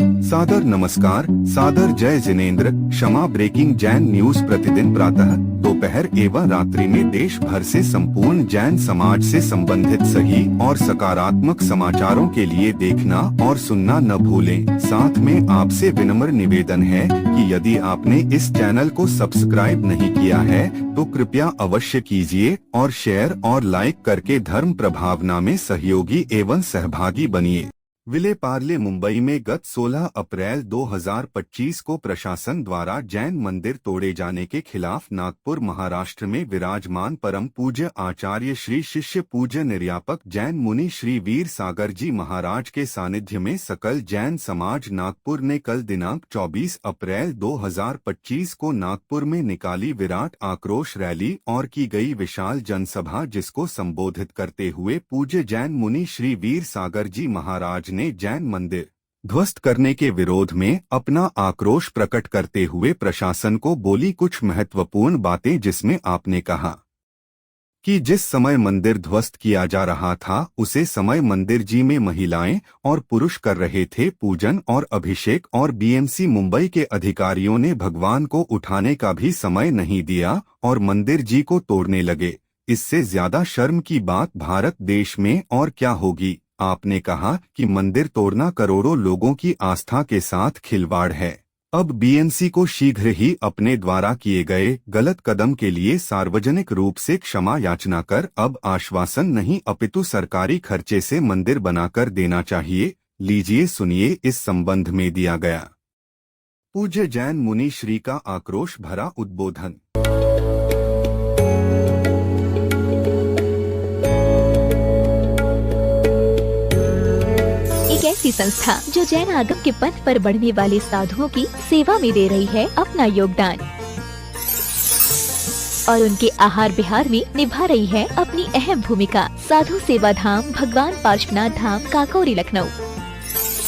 सादर नमस्कार, सादर जय जिनेंद्र। क्षमा ब्रेकिंग जैन न्यूज प्रतिदिन प्रातः, दोपहर एवं रात्रि में देश भर से संपूर्ण जैन समाज से संबंधित सही और सकारात्मक समाचारों के लिए देखना और सुनना न भूलें। साथ में आपसे विनम्र निवेदन है कि यदि आपने इस चैनल को सब्सक्राइब नहीं किया है तो कृपया अवश्य कीजिए और शेयर और लाइक करके धर्म प्रभावना में सहयोगी एवं सहभागी बनिए। विले पार्ले मुंबई में गत 16 अप्रैल 2025 को प्रशासन द्वारा जैन मंदिर तोड़े जाने के खिलाफ नागपुर महाराष्ट्र में विराजमान परम पूज्य आचार्य श्री शिष्य पूज्य निर्यापक जैन मुनि श्री वीर सागर जी महाराज के सानिध्य में सकल जैन समाज नागपुर ने कल दिनांक 24 अप्रैल 2025 को नागपुर में निकाली विराट आक्रोश रैली और की गई विशाल जनसभा, जिसको संबोधित करते हुए पूज्य जैन मुनि श्री वीर सागर जी महाराज ने जैन मंदिर ध्वस्त करने के विरोध में अपना आक्रोश प्रकट करते हुए प्रशासन को बोली कुछ महत्वपूर्ण बातें, जिसमें आपने कहा कि जिस समय मंदिर ध्वस्त किया जा रहा था उसे समय मंदिर जी में महिलाएं और पुरुष कर रहे थे पूजन और अभिषेक, और बीएमसी मुंबई के अधिकारियों ने भगवान को उठाने का भी समय नहीं दिया और मंदिर जी को तोड़ने लगे। इससे ज्यादा शर्म की बात भारत देश में और क्या होगी। आपने कहा कि मंदिर तोड़ना करोड़ों लोगों की आस्था के साथ खिलवाड़ है। अब बीएमसी को शीघ्र ही अपने द्वारा किए गए गलत कदम के लिए सार्वजनिक रूप से क्षमा याचना कर अब आश्वासन नहीं अपितु सरकारी खर्चे से मंदिर बनाकर देना चाहिए। लीजिए सुनिए इस संबंध में दिया गया पूज्य जैन मुनि श्री का आक्रोश भरा उद्बोधन। ऐसी संस्था जो जैन आगम के पथ पर बढ़ने वाले साधुओं की सेवा में दे रही है अपना योगदान और उनके आहार विहार में निभा रही है अपनी अहम भूमिका। साधु सेवा धाम भगवान पार्श्वनाथ धाम काकोरी लखनऊ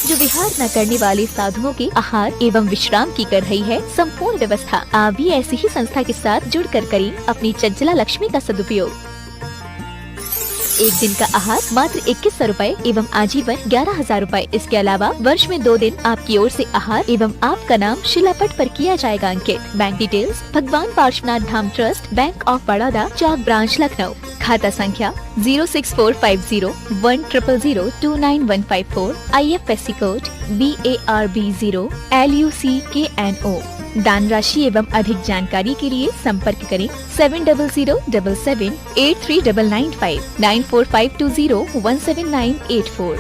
जो विहार न करने वाले साधुओं के आहार एवं विश्राम की कर रही है संपूर्ण व्यवस्था। आप भी ऐसी ही संस्था के साथ जुड़कर करें अपनी चंचला लक्ष्मी का सदुपयोग। एक दिन का आहार मात्र 2100 रूपए एवं आजीवन 11,000 रूपए। इसके अलावा वर्ष में 2 दिन आपकी ओर से आहार एवं आपका नाम शिलापट पर किया जाएगा अंकित। Bank details Bhagwan Parshvanath Dham trust, bank of Baroda, Chowk branch Lucknow. खाता संख्या 064501000299154। IFSC code BARB0 LUCKNO। दान राशि एवं अधिक जानकारी के लिए संपर्क करें 7007783995 9452017984।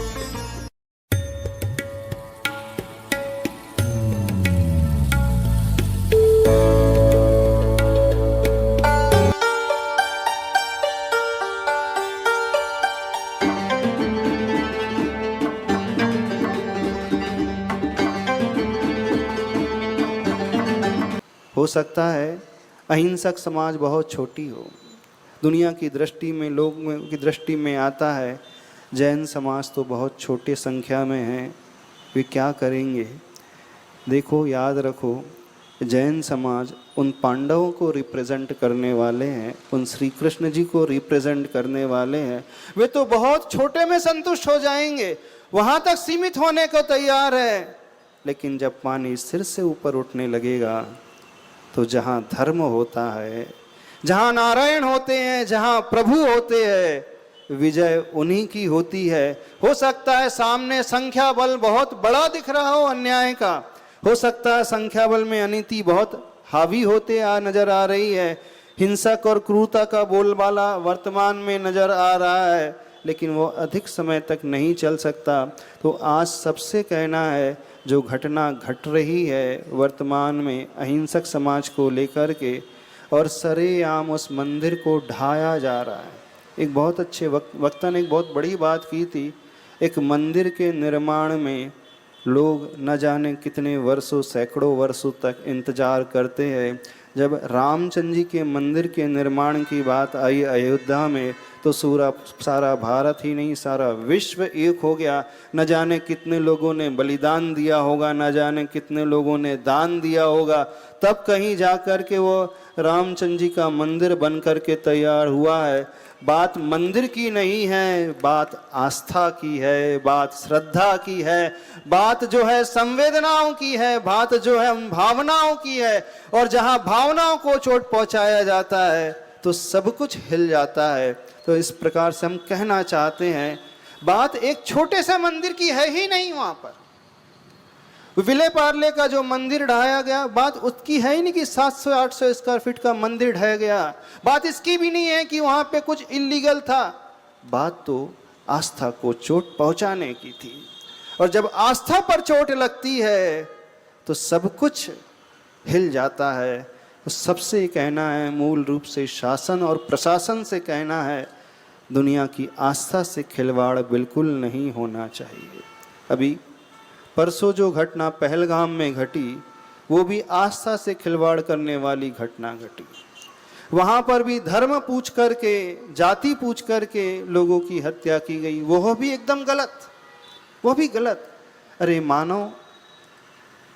हो सकता है अहिंसक समाज बहुत छोटी हो, दुनिया की दृष्टि में, लोगों की दृष्टि में आता है जैन समाज तो बहुत छोटे संख्या में है, वे क्या करेंगे। देखो, याद रखो, जैन समाज उन पांडवों को रिप्रेजेंट करने वाले हैं, उन श्री कृष्ण जी को रिप्रेजेंट करने वाले हैं। वे तो बहुत छोटे में संतुष्ट हो जाएंगे, वहाँ तक सीमित होने को तैयार है। लेकिन जब पानी सिर से ऊपर उठने लगेगा तो जहाँ धर्म होता है, जहाँ नारायण होते हैं, जहाँ प्रभु होते हैं, विजय उन्हीं की होती है। हो सकता है सामने संख्या बल बहुत बड़ा दिख रहा हो अन्याय का, हो सकता है संख्या बल में अनीति बहुत हावी होते नजर आ रही है, हिंसक और क्रूरता का बोलबाला वर्तमान में नजर आ रहा है, लेकिन वो अधिक समय तक नहीं चल सकता। तो आज सबसे कहना है, जो घटना घट रही है वर्तमान में अहिंसक समाज को लेकर के, और सरेआम उस मंदिर को ढाया जा रहा है। एक बहुत अच्छे वक्ता ने एक बहुत बड़ी बात की थी, एक मंदिर के निर्माण में लोग न जाने कितने वर्षों, सैकड़ों वर्षों तक इंतजार करते हैं। जब रामचंद्र जी के मंदिर के निर्माण की बात आई अयोध्या में, तो सारा भारत ही नहीं, सारा विश्व एक हो गया। न जाने कितने लोगों ने बलिदान दिया होगा, न जाने कितने लोगों ने दान दिया होगा, तब कहीं जा कर के वो रामचंद्र जी का मंदिर बन करके तैयार हुआ है। बात मंदिर की नहीं है, बात आस्था की है, बात श्रद्धा की है, बात जो है संवेदनाओं की है, बात जो है भावनाओं की है। और जहां भावनाओं को चोट पहुंचाया जाता है तो सब कुछ हिल जाता है। तो इस प्रकार से हम कहना चाहते हैं, बात एक छोटे से मंदिर की है ही नहीं। वहां पर विले पार्ले का जो मंदिर ढाया गया, बात उसकी है ही नहीं कि 700-800 स्क्वायर फीट का मंदिर ढह गया। बात इसकी भी नहीं है कि वहां पे कुछ इलीगल था। बात तो आस्था को चोट पहुंचाने की थी। और जब आस्था पर चोट लगती है तो सब कुछ हिल जाता है। तो सबसे कहना है, मूल रूप से शासन और प्रशासन से कहना है, दुनिया की आस्था से खिलवाड़ बिल्कुल नहीं होना चाहिए। अभी परसों जो घटना पहलगाम में घटी, वो भी आस्था से खिलवाड़ करने वाली घटना घटी। वहाँ पर भी धर्म पूछ करके, जाति पूछ करके लोगों की हत्या की गई। वो भी एकदम गलत, वो भी गलत। अरे मानो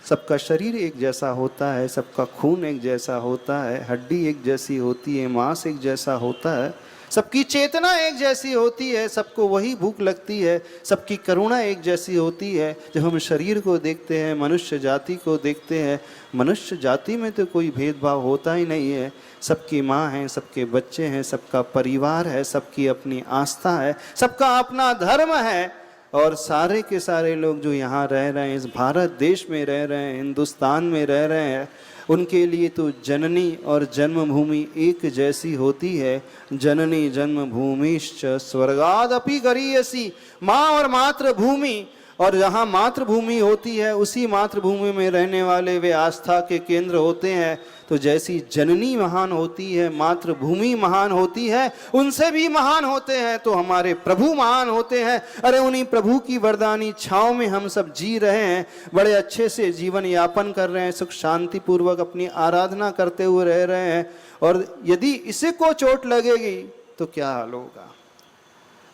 सबका शरीर एक जैसा होता है, सबका खून एक जैसा होता है, हड्डी एक जैसी होती है, मांस एक जैसा होता है, सबकी चेतना एक जैसी होती है, सबको वही भूख लगती है, सबकी करुणा एक जैसी होती है। जब हम शरीर को देखते हैं, मनुष्य जाति को देखते हैं, मनुष्य जाति में तो कोई भेदभाव होता ही नहीं है। सबकी माँ है, सबके बच्चे हैं, सबका परिवार है, सबकी अपनी आस्था है, सबका अपना धर्म है। और सारे के सारे लोग जो यहाँ रह रहे हैं, इस भारत देश में रह रहे हैं, हिंदुस्तान में रह रहे हैं, उनके लिए तो जननी और जन्मभूमि एक जैसी होती है। जननी जन्मभूमिश्च स्वर्गादपि गरीयसी। माँ और मातृभूमि, और जहाँ मातृभूमि होती है उसी मातृभूमि में रहने वाले वे आस्था के केंद्र होते हैं। तो जैसी जननी महान होती है, मातृभूमि महान होती है, उनसे भी महान होते हैं तो हमारे प्रभु महान होते हैं। अरे उन्हीं प्रभु की वरदानी छाँव में हम सब जी रहे हैं, बड़े अच्छे से जीवन यापन कर रहे हैं, सुख शांति पूर्वक अपनी आराधना करते हुए रह रहे हैं। और यदि इसे को चोट लगेगी तो क्या हाल होगा।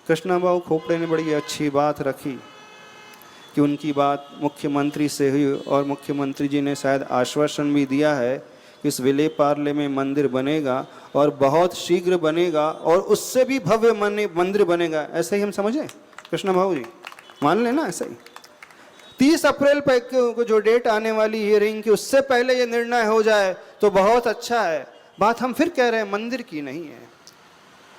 कृष्णा खोपड़े ने बड़ी अच्छी बात रखी कि उनकी बात मुख्यमंत्री से हुई और मुख्यमंत्री जी ने शायद आश्वासन भी दिया है कि इस विले पार्ले में मंदिर बनेगा और बहुत शीघ्र बनेगा और उससे भी भव्य मंदिर बनेगा। ऐसे ही हम समझें कृष्णा भाऊ जी, मान लेना ऐसा ही। 30 अप्रैल को जो डेट आने वाली हियरिंग की, उससे पहले ये निर्णय हो जाए तो बहुत अच्छा है। बात हम फिर कह रहे हैं मंदिर की नहीं है,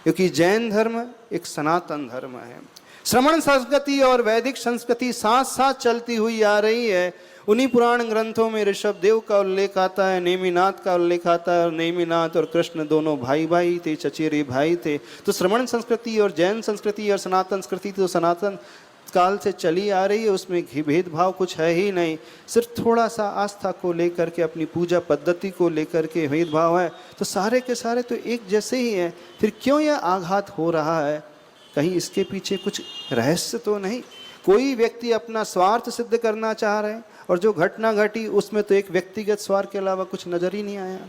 क्योंकि जैन धर्म एक सनातन धर्म है। श्रमण संस्कृति और वैदिक संस्कृति साथ साथ चलती हुई आ रही है। उन्हीं पुराण ग्रंथों में ऋषभ देव का उल्लेख आता है, नेमिनाथ का उल्लेख आता है। और नेमिनाथ और कृष्ण दोनों भाई भाई थे, चचेरे भाई थे। तो श्रमण संस्कृति और जैन संस्कृति और सनातन संस्कृति तो सनातन काल से चली आ रही है, उसमें भेदभाव कुछ है ही नहीं। सिर्फ थोड़ा सा आस्था को लेकर के, अपनी पूजा पद्धति को लेकर के भेदभाव है। तो सारे के सारे तो एक जैसे ही हैं। फिर क्यों यह आघात हो रहा है? कहीं इसके पीछे कुछ रहस्य तो नहीं? कोई व्यक्ति अपना स्वार्थ सिद्ध करना चाह रहे हैं, और जो घटना घटी उसमें तो एक व्यक्तिगत स्वार्थ के अलावा कुछ नजर ही नहीं आया।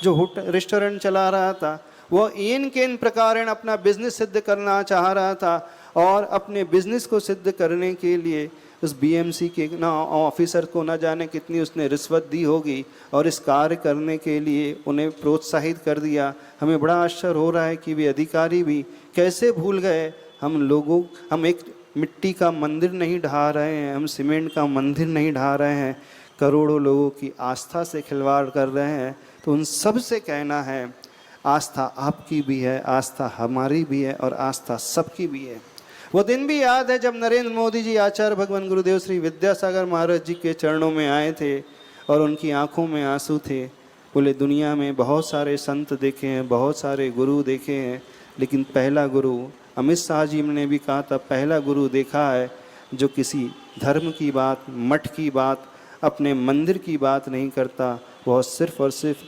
जो होटल रेस्टोरेंट चला रहा था वो इन केन प्रकारेण अपना बिजनेस सिद्ध करना चाह रहा था, और अपने बिजनेस को सिद्ध करने के लिए उस बीएमसी के ना ऑफिसर को न जाने कितनी उसने रिश्वत दी होगी, और इस कार्य करने के लिए उन्हें प्रोत्साहित कर दिया। हमें बड़ा आश्चर्य हो रहा है कि वे अधिकारी भी कैसे भूल गए। हम एक मिट्टी का मंदिर नहीं ढा रहे हैं, हम सीमेंट का मंदिर नहीं ढा रहे हैं, करोड़ों लोगों की आस्था से खिलवाड़ कर रहे हैं। तो उन सब से कहना है, आस्था आपकी भी है, आस्था हमारी भी है, और आस्था सबकी भी है। वो दिन भी याद है जब नरेंद्र मोदी जी आचार्य भगवान गुरुदेव श्री विद्यासागर महाराज जी के चरणों में आए थे और उनकी आंखों में आंसू थे। बोले दुनिया में बहुत सारे संत देखे हैं, बहुत सारे गुरु देखे हैं, लेकिन पहला गुरु, अमित शाह जी ने भी कहा था, पहला गुरु देखा है जो किसी धर्म की बात, मठ की बात, अपने मंदिर की बात नहीं करता, वह सिर्फ और सिर्फ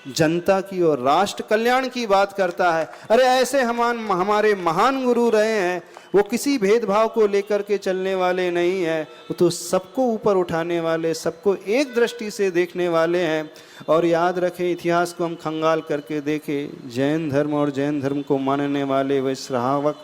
जनता की और राष्ट्र कल्याण की बात करता है। अरे ऐसे हमारे महान गुरु रहे हैं। वो किसी भेदभाव को लेकर के चलने वाले नहीं हैं, वो तो सबको ऊपर उठाने वाले, सबको एक दृष्टि से देखने वाले हैं। और याद रखें, इतिहास को हम खंगाल करके देखें, जैन धर्म और जैन धर्म को मानने वाले वे श्रावक,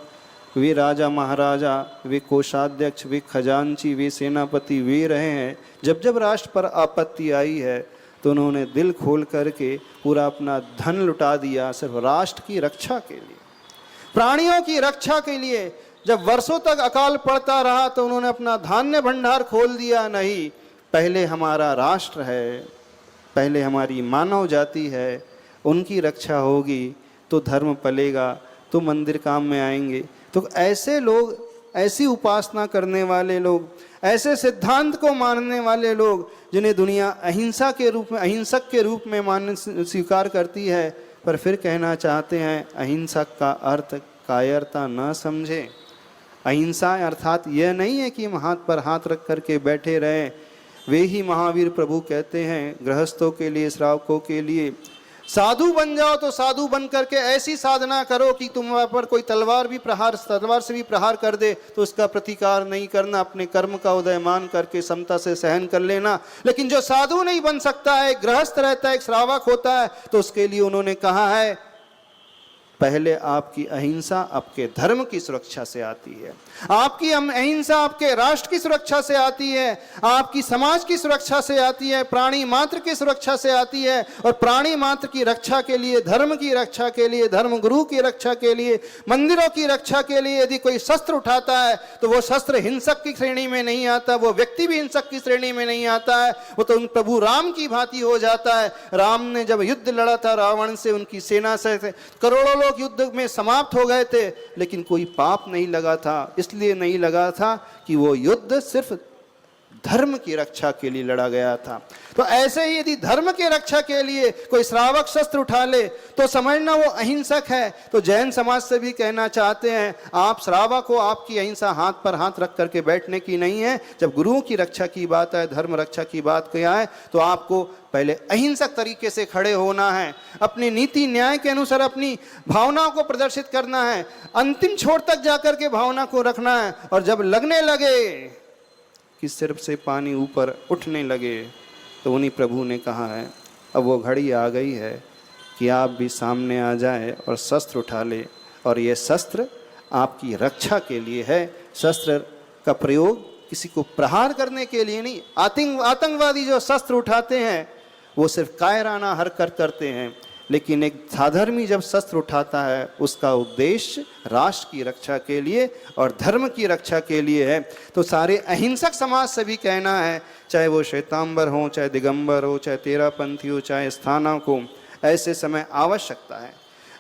वे राजा महाराजा, वे कोषाध्यक्ष, वे खजांची, वे सेनापति वे रहे हैं। जब जब राष्ट्र पर आपत्ति आई है तो तो उन्होंने दिल खोल करके पूरा अपना धन लुटा दिया सिर्फ राष्ट्र की रक्षा के लिए, प्राणियों की रक्षा के लिए। जब वर्षों तक अकाल पड़ता रहा तो उन्होंने अपना धान्य भंडार खोल दिया। नहीं, पहले हमारा राष्ट्र है, पहले हमारी मानव जाति है, उनकी रक्षा होगी तो धर्म पलेगा, तो मंदिर काम में आएंगे। तो ऐसे लोग, ऐसी उपासना करने वाले लोग, ऐसे सिद्धांत को मानने वाले लोग जिन्हें दुनिया अहिंसा के रूप में, अहिंसक के रूप में मान स्वीकार करती है, पर फिर कहना चाहते हैं अहिंसक का अर्थ कायरता न समझे। अहिंसा अर्थात यह नहीं है कि हम हाथ पर हाथ रख करके बैठे रहें। वे ही महावीर प्रभु कहते हैं गृहस्थों के लिए, श्रावकों के लिए, साधु बन जाओ तो साधु बन करके ऐसी साधना करो कि तुम पर कोई तलवार से भी प्रहार कर दे तो उसका प्रतिकार नहीं करना, अपने कर्म का उदय मान करके समता से सहन कर लेना। लेकिन जो साधु नहीं बन सकता है, गृहस्थ रहता है, एक श्रावक होता है, तो उसके लिए उन्होंने कहा है पहले आपकी अहिंसा आपके धर्म की सुरक्षा से आती है, आपकी अहिंसा आपके राष्ट्र की सुरक्षा से आती है, आपकी समाज की सुरक्षा से आती है, प्राणी मात्र की सुरक्षा से आती है। और प्राणी मात्र की रक्षा के लिए, धर्म की रक्षा के लिए, धर्म गुरु की रक्षा के लिए, मंदिरों की रक्षा के लिए यदि कोई शस्त्र उठाता है तो वो शस्त्र हिंसक की श्रेणी में नहीं आता, वो व्यक्ति भी हिंसक की श्रेणी में नहीं आता है, वो तो उन प्रभु राम की भांति हो जाता है। राम ने जब युद्ध लड़ा था रावण से, उनकी सेना से, करोड़ों लोग युद्ध में समाप्त हो गए थे, लेकिन कोई पाप नहीं लगा था। इसलिए नहीं लगा था कि वो युद्ध सिर्फ धर्म की रक्षा के लिए लड़ा गया था। तो ऐसे ही यदि धर्म की रक्षा के लिए कोई श्रावक शस्त्र उठा ले तो समझना वो अहिंसक है। तो जैन समाज से भी कहना चाहते हैं आप श्रावक हो, आपकी अहिंसा हाथ पर हाथ रख करके बैठने की नहीं है। जब गुरुओं की रक्षा की बात है, धर्म रक्षा की बात क्या है, तो आपको पहले अहिंसक तरीके से खड़े होना है, अपनी नीति न्याय के अनुसार अपनी भावनाओं को प्रदर्शित करना है, अंतिम छोर तक जाकर के भावना को रखना है। और जब लगने लगे कि सिर से पानी ऊपर उठने लगे तो उन्हीं प्रभु ने कहा है अब वो घड़ी आ गई है कि आप भी सामने आ जाए और शस्त्र उठा ले। और ये शस्त्र आपकी रक्षा के लिए है। शस्त्र का प्रयोग किसी को प्रहार करने के लिए नहीं। आतंकवादी जो शस्त्र उठाते हैं वो सिर्फ कायराना हरकत करते हैं, लेकिन एक साधर्मी जब शस्त्र उठाता है उसका उद्देश्य राष्ट्र की रक्षा के लिए और धर्म की रक्षा के लिए है। तो सारे अहिंसक समाज से भी कहना है, चाहे वो श्वेतांबर हो, चाहे दिगंबर हो, चाहे तेरापंथी हो, चाहे स्थानक हो, ऐसे समय आवश्यकता है।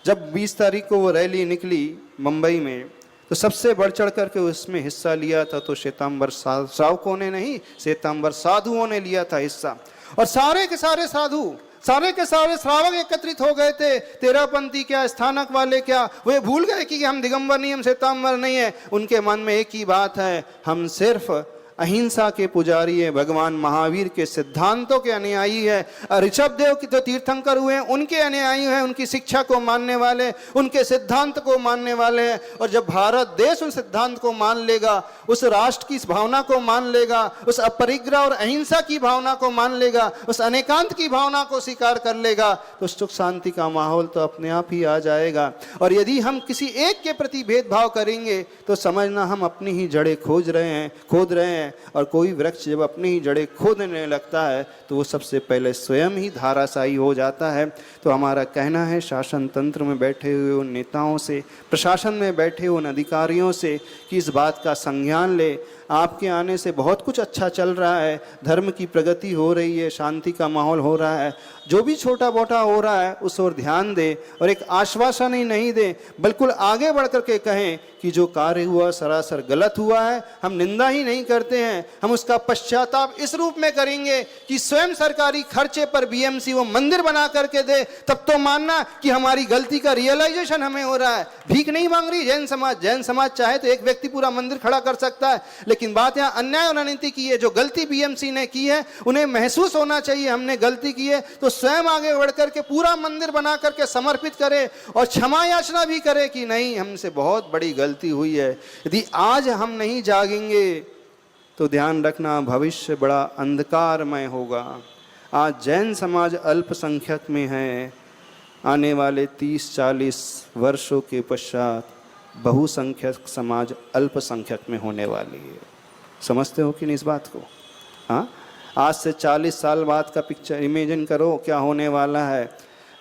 जब 20 तारीख को वो रैली निकली मुंबई में तो सबसे बढ़ चढ़ करके उसमें हिस्सा लिया था तो श्वेतांबर श्रावकों ने नहीं, श्वेतांबर साधुओं ने लिया था हिस्सा। और सारे के सारे साधु, सारे के सारे श्रावक एकत्रित हो गए थे। तेरापंथी क्या, स्थानक वाले क्या, वे भूल गए कि हम दिगंबर नहीं, हम श्वेतांबर नहीं है। उनके मन में एक ही बात है, हम सिर्फ अहिंसा के पुजारी है, भगवान महावीर के सिद्धांतों के अनुयायी है। ऋषभ देव की तो तीर्थंकर हुए हैं, उनके अनुयायी हैं, उनकी शिक्षा को मानने वाले, उनके सिद्धांत को मानने वाले हैं। और जब भारत देश उस सिद्धांत को मान लेगा, उस राष्ट्र की भावना को मान लेगा, उस अपरिग्रह और अहिंसा की भावना को मान लेगा, उस अनेकांत की भावना को स्वीकार कर लेगा, तो सुख शांति का माहौल तो अपने आप ही आ जाएगा। और यदि हम किसी एक के प्रति भेदभाव करेंगे तो समझना हम अपनी ही जड़ें खोद रहे हैं। और कोई वृक्ष जब अपनी ही जड़ें खोदने लगता है तो वो सबसे पहले स्वयं ही धाराशायी हो जाता है। तो हमारा कहना है शासन तंत्र में बैठे हुए उन नेताओं से, प्रशासन में बैठे उन अधिकारियों से कि इस बात का संज्ञान ले, आपके आने से बहुत कुछ अच्छा चल रहा है, धर्म की प्रगति हो रही है, शांति का माहौल हो रहा है, जो भी छोटा मोटा हो रहा है उस ओर ध्यान दे और एक आश्वासन ही नहीं दे, बिल्कुल आगे बढ़ करके कहें कि जो कार्य हुआ सरासर गलत हुआ है। हम निंदा ही नहीं करते हैं, हम उसका पश्चाताप इस रूप में करेंगे कि स्वयं सरकारी खर्चे पर बीएमसी वो मंदिर बना करके दे, तब तो मानना कि हमारी गलती का रियलाइजेशन हमें हो रहा है। भीख नहीं मांग रही जैन समाज चाहे तो एक व्यक्ति पूरा मंदिर खड़ा कर सकता है, लेकिन बात यहाँ अन्याय और अनिति की है। जो गलती बीएमसी ने की है उन्हें महसूस होना चाहिए हमने गलती की है, तो स्वयं आगे बढ़ करके पूरा मंदिर बना करके समर्पित करे और क्षमा याचना भी करे कि नहीं हमसे बहुत बड़ी गलती हुई है। यदि आज हम नहीं जागेंगे तो ध्यान रखना भविष्य बड़ा अंधकारमय होगा। आज जैन समाज अल्पसंख्यक में है, आने वाले 30-40 वर्षों के पश्चात बहुसंख्यक समाज अल्पसंख्यक में होने वाली है। समझते हो कि नहीं इस बात को? हाँ, आज से 40 साल बाद का पिक्चर इमेजिन करो क्या होने वाला है।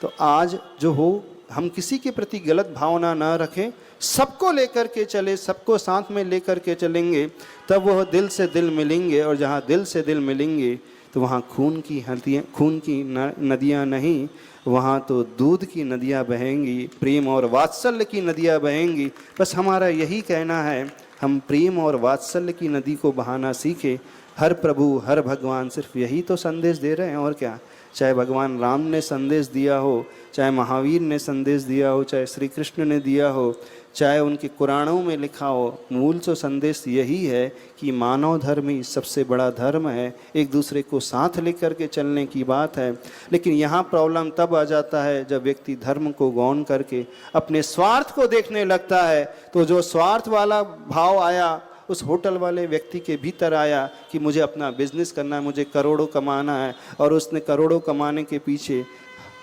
तो आज जो हो, हम किसी के प्रति गलत भावना ना रखें, सबको लेकर के चले, सबको साथ में लेकर के चलेंगे, तब वह दिल से दिल मिलेंगे। और जहाँ दिल से दिल मिलेंगे तो वहाँ खून की नदियाँ नहीं, वहाँ तो दूध की नदियाँ बहेंगी, प्रेम और वात्सल्य की नदियाँ बहेंगी। बस हमारा यही कहना है, हम प्रेम और वात्सल्य की नदी को बहाना सीखें। हर प्रभु हर भगवान सिर्फ यही तो संदेश दे रहे हैं, और क्या। चाहे भगवान राम ने संदेश दिया हो, चाहे महावीर ने संदेश दिया हो, चाहे श्री कृष्ण ने दिया हो, चाहे उनके कुरानों में लिखा हो, मूल तो संदेश यही है कि मानव धर्म ही सबसे बड़ा धर्म है, एक दूसरे को साथ लेकर के चलने की बात है। लेकिन यहाँ प्रॉब्लम तब आ जाता है जब व्यक्ति धर्म को गौण करके अपने स्वार्थ को देखने लगता है। तो जो स्वार्थ वाला भाव आया उस होटल वाले व्यक्ति के भीतर आया कि मुझे अपना बिजनेस करना है, मुझे करोड़ों कमाना है, और उसने करोड़ों कमाने के पीछे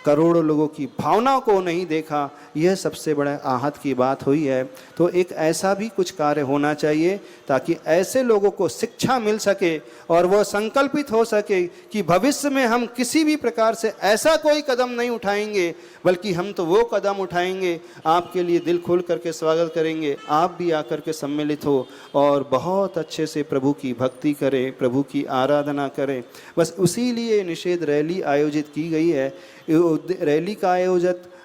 करोड़ों लोगों की भावनाओं को नहीं देखा। यह सबसे बड़ा आहत की बात हुई है। तो एक ऐसा भी कुछ कार्य होना चाहिए ताकि ऐसे लोगों को शिक्षा मिल सके और वह संकल्पित हो सके कि भविष्य में हम किसी भी प्रकार से ऐसा कोई कदम नहीं उठाएंगे, बल्कि हम तो वो कदम उठाएंगे, आपके लिए दिल खोल करके स्वागत करेंगे, आप भी आकर के सम्मिलित हो और बहुत अच्छे से प्रभु की भक्ति करें, प्रभु की आराधना करें। बस उसी लिए निषेध रैली आयोजित की गई है। रैली का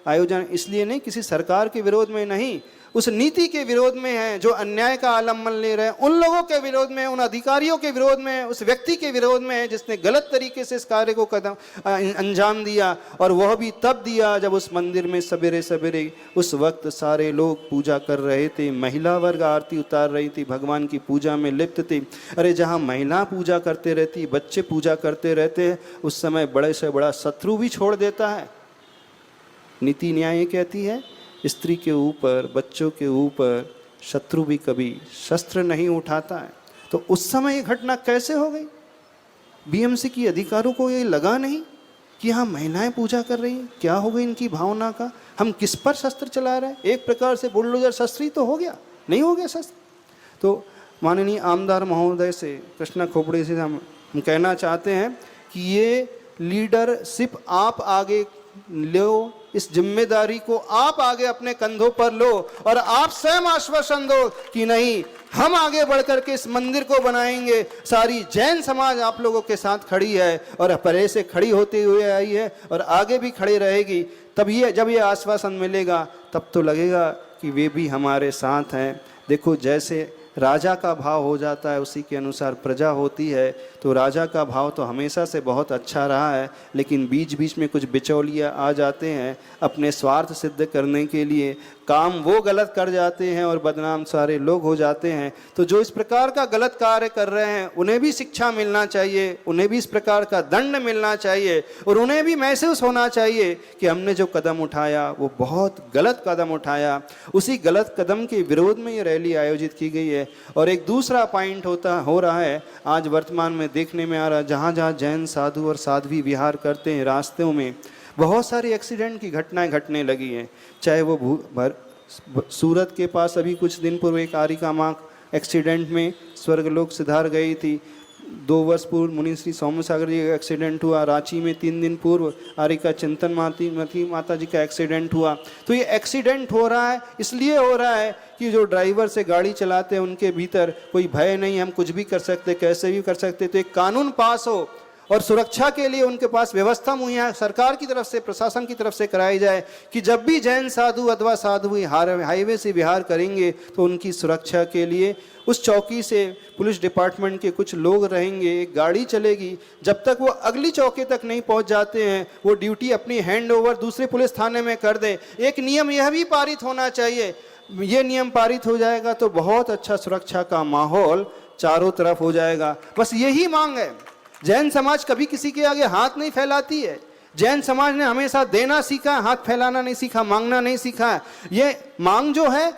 आयोजन इसलिए नहीं, किसी सरकार के विरोध में नहीं, उस नीति के विरोध में है जो अन्याय का आलम्बन ले रहे हैं, उन लोगों के विरोध में, उन अधिकारियों के विरोध में, उस व्यक्ति के विरोध में है जिसने गलत तरीके से इस कार्य को अंजाम दिया। और वह भी तब दिया जब उस मंदिर में सवेरे सवेरे उस वक्त सारे लोग पूजा कर रहे थे, महिला वर्ग आरती उतार रही थी, भगवान की पूजा में लिप्त थी। अरे जहाँ महिला पूजा करते रहती, बच्चे पूजा करते रहते, उस समय बड़े से बड़ा शत्रु भी छोड़ देता है। नीति न्याय कहती है स्त्री के ऊपर, बच्चों के ऊपर शत्रु भी कभी शस्त्र नहीं उठाता है। तो उस समय ये घटना कैसे हो गई? बीएमसी की अधिकारों को ये लगा नहीं कि हाँ महिलाएं पूजा कर रही हैं, क्या हो गई इनकी भावना का, हम किस पर शस्त्र चला रहे हैं? एक प्रकार से बुलडोजर शस्त्र ही तो हो गया, नहीं हो गया शस्त्र। तो माननीय आमदार महोदय से, कृष्णा खोपड़े से हम कहना चाहते हैं कि ये लीडरशिप आप आगे लो, इस जिम्मेदारी को आप आगे अपने कंधों पर लो और आप स्वयं आश्वासन दो कि नहीं, हम आगे बढ़कर के इस मंदिर को बनाएंगे। सारी जैन समाज आप लोगों के साथ खड़ी है और पहले से खड़ी होते हुए आई है और आगे भी खड़ी रहेगी। तब ये जब ये आश्वासन मिलेगा तब तो लगेगा कि वे भी हमारे साथ हैं। देखो जैसे राजा का भाव हो जाता है उसी के अनुसार प्रजा होती है। तो राजा का भाव तो हमेशा से बहुत अच्छा रहा है, लेकिन बीच बीच में कुछ बिचौलिया आ जाते हैं अपने स्वार्थ सिद्ध करने के लिए, काम वो गलत कर जाते हैं और बदनाम सारे लोग हो जाते हैं। तो जो इस प्रकार का गलत कार्य कर रहे हैं उन्हें भी शिक्षा मिलना चाहिए, उन्हें भी इस प्रकार का दंड मिलना चाहिए और उन्हें भी महसूस होना चाहिए कि हमने जो कदम उठाया वो बहुत गलत कदम उठाया। उसी गलत कदम के विरोध में ये रैली आयोजित की गई है। और एक दूसरा पॉइंट हो रहा है, आज वर्तमान में देखने में आ रहा है, जहाँ जहाँ जैन साधु और साध्वी विहार करते हैं रास्तों में बहुत सारी एक्सीडेंट की घटनाएं घटने लगी हैं। चाहे वो सूरत के पास अभी कुछ दिन पूर्व एक आरिका माँ एक्सीडेंट में स्वर्गलोक सिधार गई थी। 2 वर्ष पूर्व मुनि श्री सौम्य सागर जी का एक्सीडेंट हुआ। रांची में 3 दिन पूर्व आरिका चिंतन माता जी का एक्सीडेंट हुआ। तो ये एक्सीडेंट हो रहा है इसलिए हो रहा है कि जो ड्राइवर से गाड़ी चलाते हैं उनके भीतर कोई भय नहीं, हम कुछ भी कर सकते, कैसे भी कर सकते। तो एक कानून पास हो और सुरक्षा के लिए उनके पास व्यवस्था मुहैया सरकार की तरफ से, प्रशासन की तरफ से कराई जाए कि जब भी जैन साधु अथवा साधु हाईवे से विहार करेंगे तो उनकी सुरक्षा के लिए उस चौकी से पुलिस डिपार्टमेंट के कुछ लोग रहेंगे, एक गाड़ी चलेगी। जब तक वो अगली चौकी तक नहीं पहुंच जाते हैं वो ड्यूटी अपनी हैंड ओवर दूसरे पुलिस थाने में कर दे। एक नियम यह भी पारित होना चाहिए। ये नियम पारित हो जाएगा तो बहुत अच्छा सुरक्षा का माहौल चारों तरफ हो जाएगा। बस यही मांग है। जैन समाज कभी किसी के आगे हाथ नहीं फैलाती है। जैन समाज ने हमेशा देना सीखा है, हाथ फैलाना नहीं सीखा, मांगना नहीं सीखा है। ये मांग जो है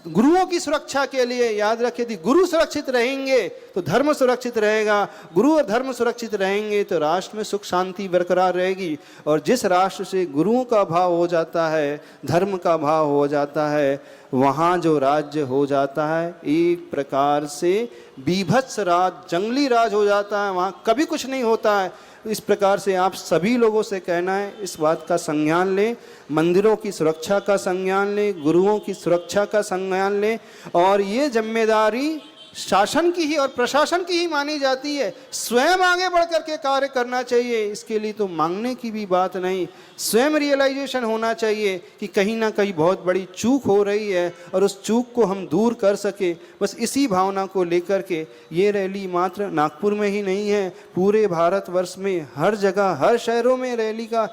गुरुओं की सुरक्षा के लिए। याद रखें, यदि गुरु सुरक्षित रहेंगे तो धर्म सुरक्षित रहेगा, गुरु और धर्म सुरक्षित रहेंगे तो राष्ट्र में सुख शांति बरकरार रहेगी। और जिस राष्ट्र से गुरुओं का अभाव हो जाता है, धर्म का अभाव हो जाता है, वहाँ जो राज्य हो जाता है एक प्रकार से बीभत्स राज, जंगली राज हो जाता है, वहाँ कभी कुछ नहीं होता है। इस प्रकार से आप सभी लोगों से कहना है, इस बात का संज्ञान लें, मंदिरों की सुरक्षा का संज्ञान लें, गुरुओं की सुरक्षा का संज्ञान लें। और ये जिम्मेदारी शासन की ही और प्रशासन की ही मानी जाती है। स्वयं आगे बढ़ करके कार्य करना चाहिए, इसके लिए तो मांगने की भी बात नहीं, स्वयं रियलाइजेशन होना चाहिए कि कहीं ना कहीं बहुत बड़ी चूक हो रही है और उस चूक को हम दूर कर सके। बस इसी भावना को लेकर के ये रैली मात्र नागपुर में ही नहीं है, पूरे भारतवर्ष में हर जगह, हर शहरों में रैली का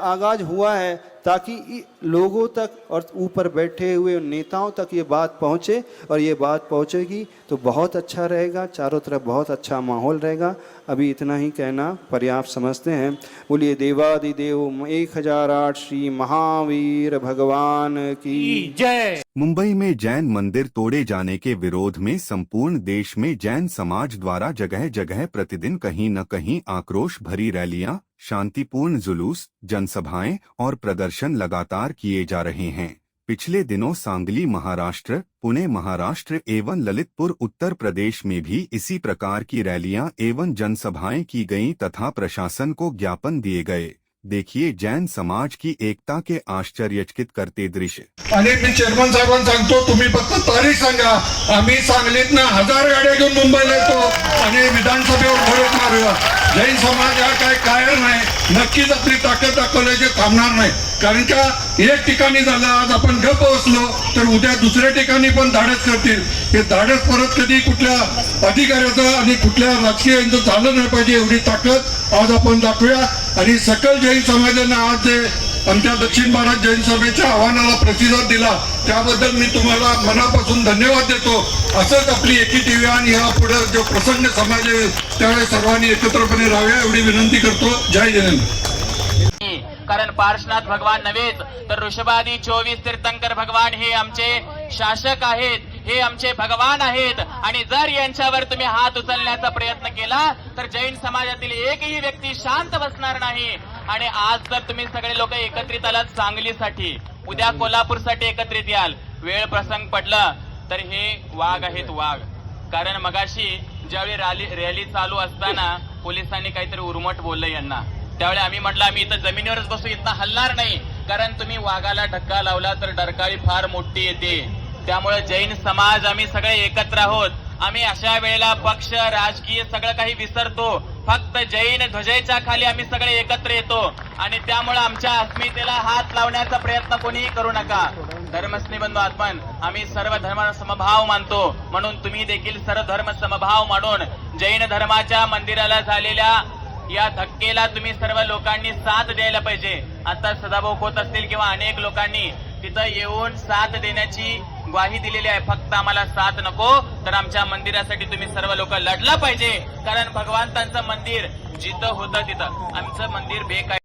आगाज हुआ है, ताकि लोगों तक और ऊपर बैठे हुए नेताओं तक ये बात पहुँचे। और ये बात पहुँचेगी तो बहुत अच्छा रहेगा, चारों तरफ बहुत अच्छा माहौल रहेगा। अभी इतना ही कहना पर्याप्त समझते हैं। बोलिए देवादिदेव 1008 श्री महावीर भगवान की जय। मुंबई में जैन मंदिर तोड़े जाने के विरोध में संपूर्ण देश में जैन समाज द्वारा जगह जगह प्रतिदिन कहीं न कहीं आक्रोश भरी रैलियां, शांतिपूर्ण जुलूस, जनसभाएं और प्रदर्शन लगातार किए जा रहे हैं। पिछले दिनों सांगली महाराष्ट्र, पुणे महाराष्ट्र एवं ललितपुर उत्तर प्रदेश में भी इसी प्रकार की रैलियां एवं जनसभाएं की गईं तथा प्रशासन को ज्ञापन दिए गए। देखिए जैन समाज की एकता के आश्चर्यचकित करते दृश्य। आणि मी चेअरमन साहेबांना सांगतो, तुम्ही फक्त तारीख सांगा, आम्ही सांगलीतनं 1000 गाड्या घेऊन मुंबईला येतो आणि विधानसभेवर धडक मारूया। जैन समाज हा काय कायर नाही, नक्कीच आपली ताकद दाखवल्याचे थांबणार नाही। कारण का एक ठिकाणी झालं, आज आपण गप्प बसलो तर उद्या दुसऱ्या ठिकाणी पण धाडस करतील। हे धाडस परत कधी कुठल्या अधिकाऱ्याचं आणि कुठल्या राजकीय यांचं झालं नाही पाहिजे, एवढी ताकद आज आपण दाखवूया। आणि सकल जैन समाजाने आज जे आमच्या दक्षिण भारत जैन सभेच्या आव्हानाला प्रतिसाद दिला त्याबद्दल मी तुम्हाला मनापासून धन्यवाद देतो। असंच आपली एकी व्हा आणि या पुढे जो प्रसन्न समाज आहे त्यावेळेस सर्वांनी एकत्रपणे राहावे एवढी विनंती करतो। जय जिनेंद्र। कारण पार्श्वनाथ भगवान नव्हेच तर ऋषभादी 24 तीर्थंकर भगवान हे आमचे शासक आहेत, हे आमचे भगवान आहेत। आणि जर यांच्यावर तुम्ही हात उचलण्याचा प्रयत्न केला तर जैन समाजातील एकही व्यक्ती शांत बसणार नाही। आणि आज जर तुम्ही सगळे लोक एकत्रित आलात सांगलीसाठी, उद्या कोल्हापूरसाठी एकत्रित याल, वेळ प्रसंग पडला तर हे वाघ आहेत वाघ। कारण मगाशी ज्यावेळी रॅली चालू असताना पोलिसांनी काहीतरी उर्मट बोललं यांना, त्यावेळी आम्ही म्हटलं आम्ही इथं जमिनीवरच बसू, इथं हलणार नाही। कारण तुम्ही वाघाला धक्का लावला तर डरकाळी फार मोठी येते। त्यामुळे जैन समाज आम्ही सगळे एकत्र आहोत। आम्ही अशा वेळेला पक्ष राजकीय सगळं काही विसरतो, फक्त जैन ध्वजेच्या खाली आम्ही सगळे एकत्र येतो। आणि त्यामुळे आमच्या अस्मितेला हात लावण्याचा प्रयत्न कोणीही करू नका। धर्मस्नेबंधू आत्मन, आम्ही सर्व धर्म समभाव मानतो, म्हणून तुम्ही देखील सर्व धर्म समभाव मानून जैन धर्माच्या मंदिराला झालेल्या या धक्केला तुम्ही सर्व लोकांनी साथ द्यायला पाहिजे। आता सदाभाऊ खोत असतील किंवा अनेक लोकांनी तिथं येऊन साथ देण्याची ग्वाही दिलेली आहे। फक्त आम्हाला साथ नको तर आमच्या मंदिरासाठी तुम्ही सर्व लोक लढला पाहिजे। कारण भगवंतांचं मंदिर जिथं होतं तिथं आमचं मंदिर बेकायदा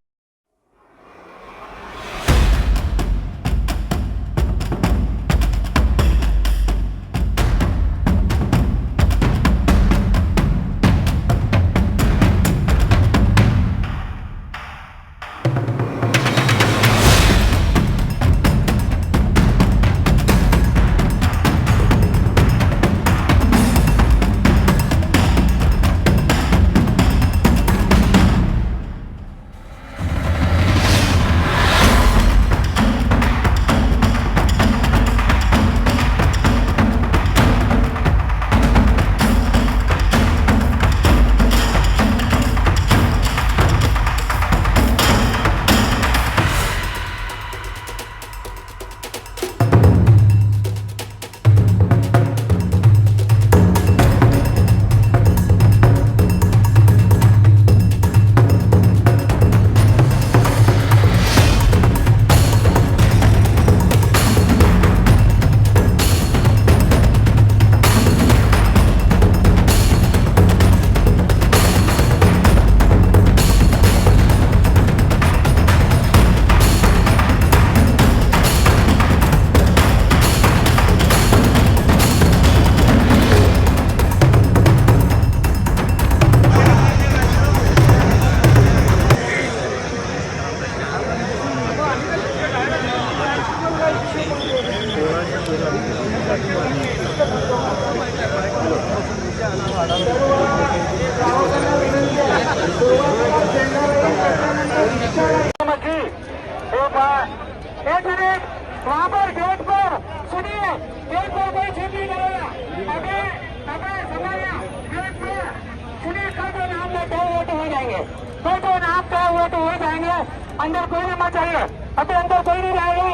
जाएंगे। कोई तो नाम का हुआ तो हो जाएंगे, अंदर कोई नहीं मत चाहिए, अभी अंदर कोई नहीं जाएगा,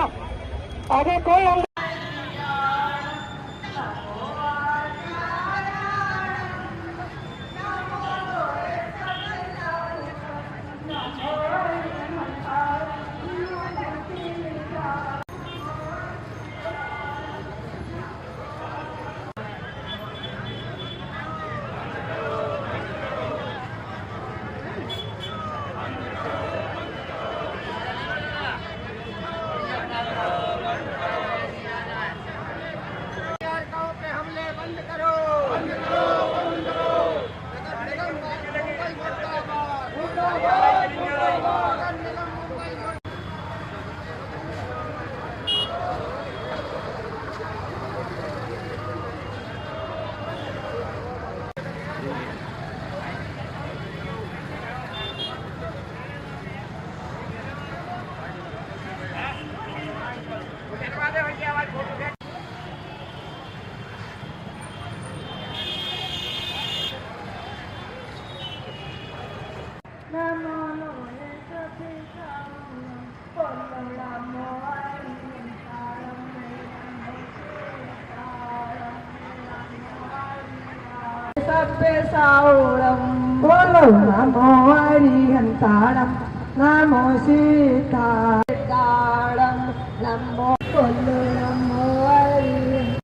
आगे कोई अंदर। Saurang bolo namo arihantaram namo sita daram namo bolo namo arihantaram.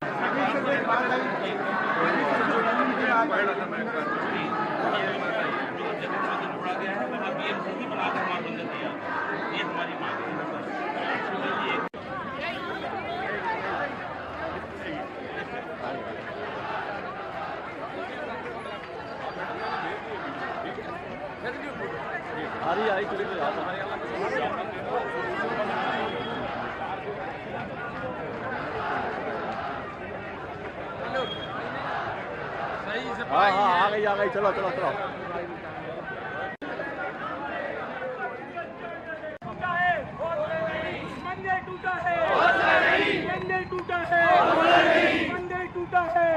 आ गई चलो चलो चलो। मंदिर टूटा है, मंदिर टूटा है, मंदिर टूटा है,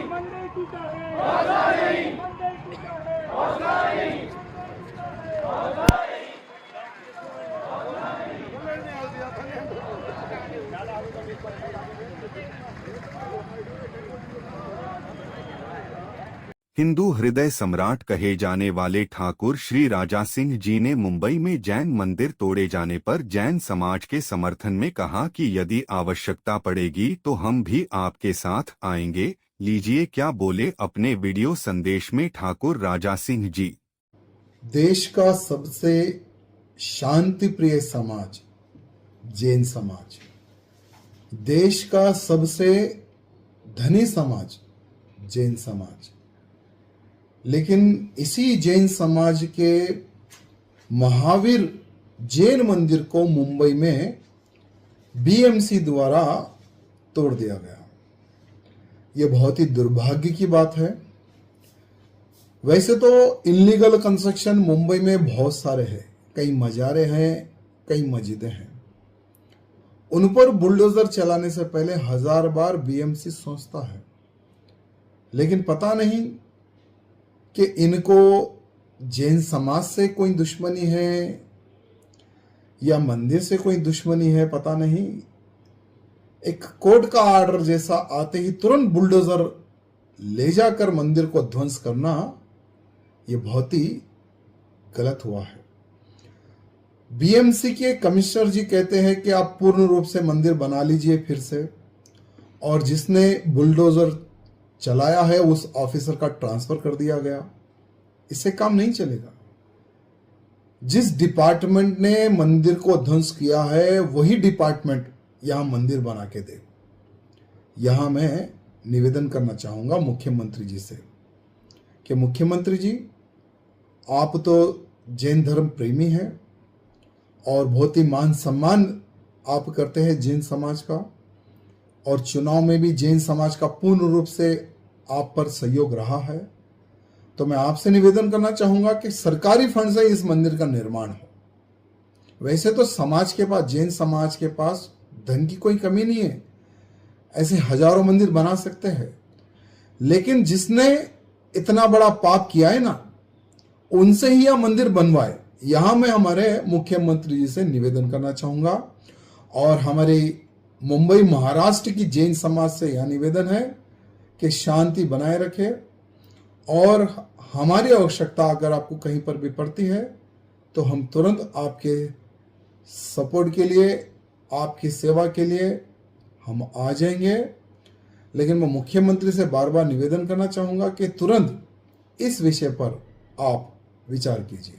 मंदिर टूटा है, मंदिर टूटा है। हिंदू हृदय सम्राट कहे जाने वाले ठाकुर श्री राजा सिंह जी ने मुंबई में जैन मंदिर तोड़े जाने पर जैन समाज के समर्थन में कहा कि यदि आवश्यकता पड़ेगी तो हम भी आपके साथ आएंगे। लीजिए क्या बोले अपने वीडियो संदेश में ठाकुर राजा सिंह जी। देश का सबसे शांति प्रिय समाज जैन समाज, देश का सबसे धनी समाज जैन समाज, लेकिन इसी जैन समाज के महावीर जैन मंदिर को मुंबई में बीएमसी द्वारा तोड़ दिया गया। यह बहुत ही दुर्भाग्य की बात है। वैसे तो इलीगल कंस्ट्रक्शन मुंबई में बहुत सारे हैं, कई मजारे हैं, कई मस्जिदें हैं। उन पर बुलडोजर चलाने से पहले 1000 बार बीएमसी सोचता है, लेकिन पता नहीं कि इनको जैन समाज से कोई दुश्मनी है या मंदिर से कोई दुश्मनी है, पता नहीं। एक कोर्ट का ऑर्डर जैसा आते ही तुरंत बुलडोजर ले जाकर मंदिर को ध्वंस करना, यह बहुत ही गलत हुआ है। बीएमसी के कमिश्नर जी कहते हैं कि आप पूर्ण रूप से मंदिर बना लीजिए फिर से, और जिसने बुलडोजर चलाया है उस ऑफिसर का ट्रांसफर कर दिया गया। इससे काम नहीं चलेगा। जिस डिपार्टमेंट ने मंदिर को ध्वंस किया है वही डिपार्टमेंट यहां मंदिर बना के दे। यहां मैं निवेदन करना चाहूंगा मुख्यमंत्री जी से कि मुख्यमंत्री जी, आप तो जैन धर्म प्रेमी हैं और बहुत ही मान सम्मान आप करते हैं जैन समाज का, और चुनाव में भी जैन समाज का पूर्ण रूप से आप पर सहयोग रहा है। तो मैं आपसे निवेदन करना चाहूंगा कि सरकारी फंड से इस मंदिर का निर्माण हो। वैसे तो समाज के पास, जैन समाज के पास धन की कोई कमी नहीं है, ऐसे हजारों मंदिर बना सकते हैं, लेकिन जिसने इतना बड़ा पाप किया है ना, उनसे ही यह मंदिर बनवाए। यहां मैं हमारे मुख्यमंत्री जी से निवेदन करना चाहूंगा और हमारे मुंबई महाराष्ट्र की जैन समाज से यह निवेदन है कि शांति बनाए रखे और हमारी आवश्यकता अगर आपको कहीं पर भी पड़ती है तो हम तुरंत आपके सपोर्ट के लिए, आपकी सेवा के लिए हम आ जाएंगे। लेकिन मैं मुख्यमंत्री से बार बार निवेदन करना चाहूंगा कि तुरंत इस विषय पर आप विचार कीजिए।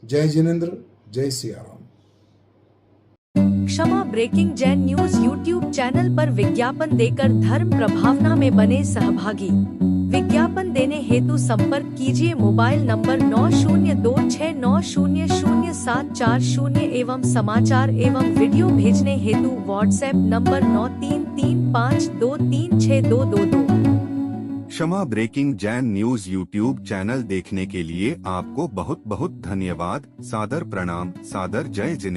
जय जिनेंद्र, जय Siya Ram. Kshama breaking Jain news YouTube channel पर विज्ञापन देकर धर्म प्रभावना में बने सहभागी। विज्ञापन देने हेतु संपर्क कीजिए मोबाइल नंबर 9026900740 एवं समाचार एवं वीडियो भेजने हेतु WhatsApp number 9335236222। Kshama breaking Jain news YouTube channel देखने के लिए आपको बहुत बहुत धन्यवाद। सादर प्रणाम, सादर जय जिनेंद्र।